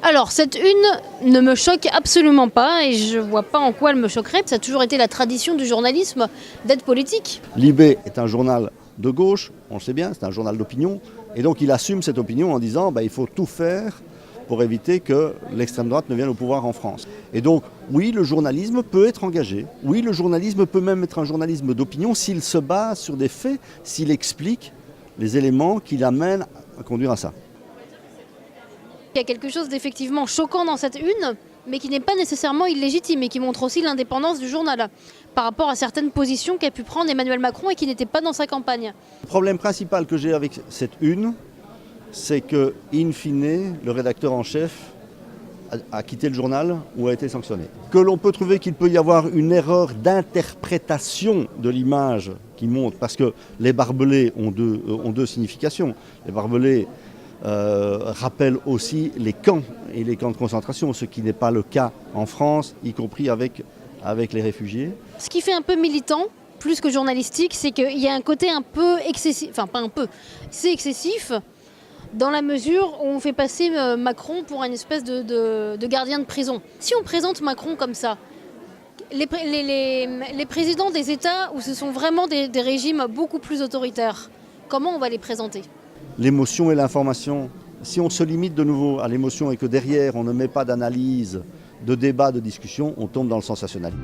Alors, cette une ne me choque absolument pas et je vois pas en quoi elle me choquerait. Ça a toujours été la tradition du journalisme d'être politique. Libé est un journal de gauche, on le sait bien, c'est un journal d'opinion. Et donc il assume cette opinion en disant il faut tout faire pour éviter que l'extrême droite ne vienne au pouvoir en France. Et donc oui, le journalisme peut être engagé. Oui, le journalisme peut même être un journalisme d'opinion s'il se base sur des faits, s'il explique les éléments qui l'amènent à conduire à ça. Il y a quelque chose d'effectivement choquant dans cette une, mais qui n'est pas nécessairement illégitime et qui montre aussi l'indépendance du journal par rapport à certaines positions qu'a pu prendre Emmanuel Macron et qui n'étaient pas dans sa campagne. Le problème principal que j'ai avec cette une, c'est que, in fine, le rédacteur en chef a quitté le journal ou a été sanctionné. Que l'on peut trouver qu'il peut y avoir une erreur d'interprétation de l'image qui monte, parce que les barbelés ont deux significations. Les barbelés rappellent aussi les camps et les camps de concentration, ce qui n'est pas le cas en France, y compris avec les réfugiés. Ce qui fait un peu militant, plus que journalistique, c'est qu'il y a un côté un peu excessif, enfin pas un peu, c'est excessif, dans la mesure où on fait passer Macron pour une espèce de gardien de prison. Si on présente Macron comme ça, les présidents des États où ce sont vraiment des régimes beaucoup plus autoritaires, comment on va les présenter ? L'émotion et l'information, si on se limite de nouveau à l'émotion et que derrière on ne met pas d'analyse, de débat, de discussion, on tombe dans le sensationnalisme.